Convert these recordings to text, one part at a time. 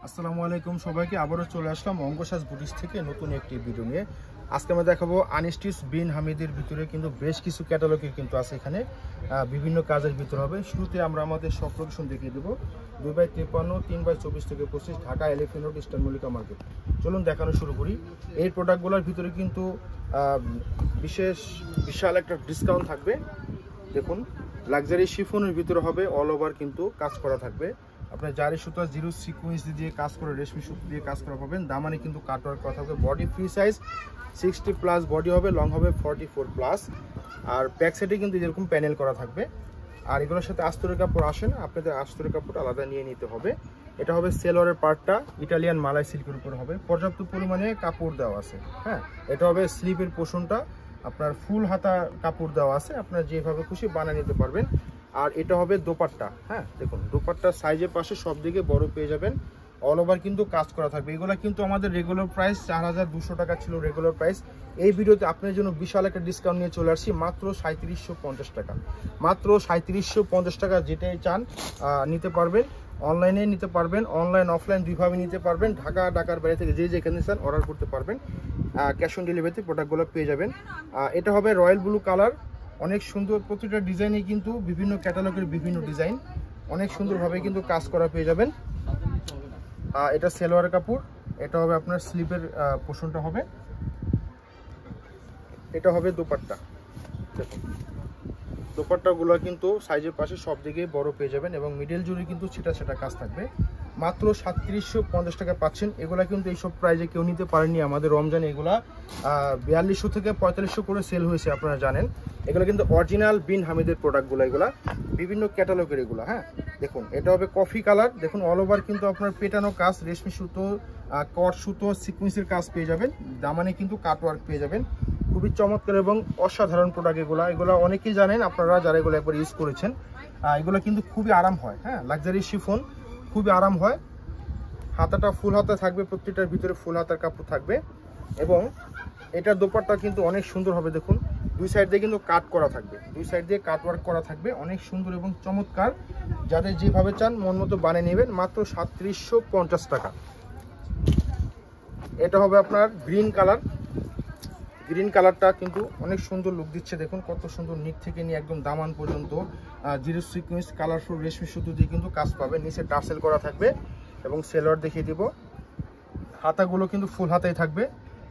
আসসালামু আলাইকুম সবাইকে আবারও চলে আসলাম অঙ্গসাজ বুটিক্স থেকে নতুন একটি ভিডিও নিয়ে। আজকে আমরা দেখাবো আনস্টিচ বিন হামিদের ভিতরে কিন্তু বেশ কিছু ক্যাটালগের কিন্তু আছে এখানে, বিভিন্ন কাজের ভিতর হবে। শুরুতে আমরা আমাদের সব লোকেশন দেখিয়ে দেবো। 2/53, 3/24 থেকে 25, Dhaka elephant road, eastern Mallika market. চলুন দেখানো শুরু করি। এই প্রোডাক্টগুলোর ভিতরে কিন্তু বিশাল একটা ডিসকাউন্ট থাকবে। দেখুন, লাক্সারি শিফনের ভিতরে হবে, অল ওভার কিন্তু কাজ করা থাকবে। আপনার জারি সুতা জিরো সিকোয়েন্স দিয়ে কাজ করে, রেশমি সুতো দিয়ে কাজ করা পাবেন। দামানে কিন্তু কাটওয়ার্ক করা থাকবে। বডি ফ্রি সাইজ 60+ বডি হবে, লং হবে 44+। আর ব্যাক সাইডে কিন্তু যেরকম প্যানেল করা থাকবে। আর এগুলোর সাথে আস্তরের কাপড় আসে না, আপনাদের আস্তরের কাপড় আলাদা নিয়ে নিতে হবে। এটা হবে সেলোয়ারের পার্টটা ইটালিয়ান মালাই সিল্কের উপর হবে, পর্যাপ্ত পরিমাণে কাপড় দেওয়া আছে। হ্যাঁ, এটা হবে স্লিপের পোর্শনটা, আপনার ফুল হাতা কাপড় দেওয়া আছে, আপনার যেভাবে খুশি বানিয়ে নিতে পারবেন। আর এটা হবে দোপাট্টা। হ্যাঁ, দেখুন দোপাট্টার সাইজের পাশে সব দিকে বড় পেয়ে যাবেন, অল ওভার কিন্তু কাজ করা থাকবে। এগুলো কিন্তু আমাদের রেগুলার প্রাইস 4200 টাকা ছিল রেগুলার প্রাইস। এই ভিডিওতে আপনার জন্য বিশাল একটা ডিসকাউন্ট নিয়ে চলে আসছি, মাত্র 3750 টাকা। মাত্র 3750 টাকা, যেটাই চান নিতে পারবেন। অনলাইনে নিতে পারবেন, অনলাইন অফলাইন দুইভাবে নিতে পারবেন। ঢাকার বাইরে থেকে যেখানে চান অর্ডার করতে পারবেন। ক্যাশ অন ডেলিভারিতে প্রোডাক্টগুলো পেয়ে যাবেন। এটা হবে রয়্যাল ব্লু কালার, অনেক সুন্দর। প্রতিটা ডিজাইনে কিন্তু বিভিন্ন ক্যাটালগের বিভিন্ন ডিজাইন, অনেক সুন্দরভাবে কিন্তু কাজ করা পেয়ে যাবেন। এটা সেলোয়ার কাপড়, এটা হবে আপনার স্লিপের পোর্শনটা হবে। এটা হবে দোপাট্টা। দেখুন দোপাট্টাগুলো কিন্তু সাইজের পাশে সব দিকে বড় পেয়ে যাবেন এবং মিডল জুড়ে কিন্তু ছেটা কাজ থাকবে। মাত্র 3750 টাকা পাচ্ছেন। এগুলা কিন্তু এইসব প্রাইজে কেউ নিতে পারেননি আমাদের রমজানে। এগুলা 4200 থেকে 4500 করে সেল হয়েছে, আপনারা জানেন। এগুলো কিন্তু অরিজিনাল বিন হামিদের প্রোডাক্টগুলো, এগুলা বিভিন্ন ক্যাটালগের এগুলো। হ্যাঁ, দেখুন এটা হবে কফি কালার। দেখুন অল ওভার কিন্তু আপনার পেটানো কাজ, রেশমি সুতো, কট সুতো, সিকুয়েন্সের কাজ পেয়ে যাবেন। দামানে কিন্তু কাটওয়ার্ক পেয়ে যাবেন। খুবই চমৎকার এবং অসাধারণ প্রোডাক্ট এগুলো অনেকেই জানেন, আপনারা যারা এগুলো একবার ইউজ করেছেন। এগুলো কিন্তু খুবই আরাম হয়। হ্যাঁ, লাক্সারি শিফন, খুবই আরাম হয়। হাতাটা ফুল হাতা থাকবে, প্রত্যেকটার ভিতরে ফুল হাতার কাপড় থাকবে। এবং এটার দোপাট্টা কিন্তু অনেক সুন্দর হবে। দেখুন দুই সাইড দিয়ে কিন্তু কাট করা থাকবে, দুই সাইড দিয়ে কাট ওয়ার্ক করা থাকবে, অনেক সুন্দর এবং চমৎকার। যাদের যেভাবে চান মন মতো বানিয়ে নেবেন, মাত্র 3750 টাকা। এটা হবে আপনার গ্রিন কালার। গ্রিন কালারটা কিন্তু অনেক সুন্দর লুক দিচ্ছে। দেখুন কত সুন্দর, নিচ থেকে নিয়ে একদম দামান পর্যন্ত জিরো সিকোয়েন্স কালারফুল রেশমি সুতো দিয়ে কিন্তু কাজ পাবে। নিচে টার্সেল করা থাকবে এবং সেলোয়ার দেখিয়ে দিব। হাতাগুলো কিন্তু ফুল হাতাই থাকবে,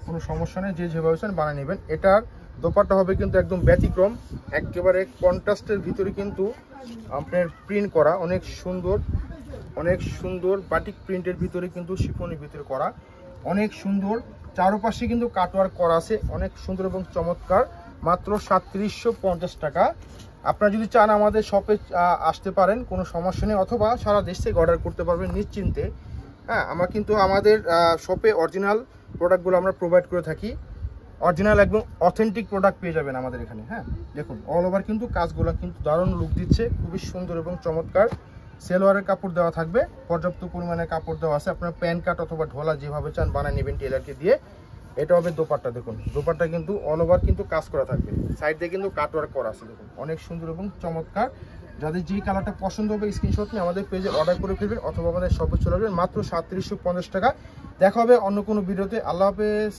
কোনো সমস্যা নেই, যেভাবে চান বানিয়ে নেবেন। এটার দোপাট্টা হবে কিন্তু একদম ব্যতিক্রম, একেবারে কন্ট্রাস্টের ভিতরে কিন্তু আপনার প্রিন্ট করা, অনেক সুন্দর বাটিক প্রিন্টের ভিতরে কিন্তু শিফনের ভিতরে করা, অনেক সুন্দর। চারপাশে কিন্তু কাটওয়ার্ক করা আছে, অনেক সুন্দর এবং চমৎকার। মাত্র 3750 টাকা। আপনারা যদি চান আমাদের শপে আসতে পারেন, কোনো সমস্যা নেই, অথবা সারা দেশ থেকে অর্ডার করতে পারবেন নিশ্চিন্তে। হ্যাঁ, আমরা কিন্তু আমাদের শপে অরিজিনাল প্রোডাক্টগুলো আমরা প্রোভাইড করে থাকি। অরিজিনাল একদম অথেন্টিক প্রোডাক্ট পেয়ে যাবেন আমাদের এখানে। হ্যাঁ, দেখুন অল ওভার কিন্তু কাজগুলো কিন্তু দারুণ লুক দিচ্ছে, খুবই সুন্দর এবং চমৎকার। সেলোয়ারের কাপড় দেওয়া থাকবে, পর্যাপ্ত পরিমাণে কাপড় দেওয়া আছে। আপনার প্যান কাট অথবা ঢোলা যেভাবে চান বানিয়ে নেবেন টেলারকে দিয়ে। এটা হবে দোপাট্টা। দেখুন দোপাট্টা কিন্তু অল ওভার কিন্তু কাজ করা থাকবে, সাইড দিয়ে কিন্তু কাটওয়ার্ক করা আছে। দেখুন অনেক সুন্দর এবং চমৎকার। যাদের যেই কালারটা পছন্দ হবে স্ক্রিনশট নিয়ে আমাদের পেজে অর্ডার করে ফেলবেন, অথবা আমাদের শপে চলে আসবেন। মাত্র 3750 টাকা। দেখা হবে অন্য কোনো ভিডিওতে। আল্লাহ হাফেজ।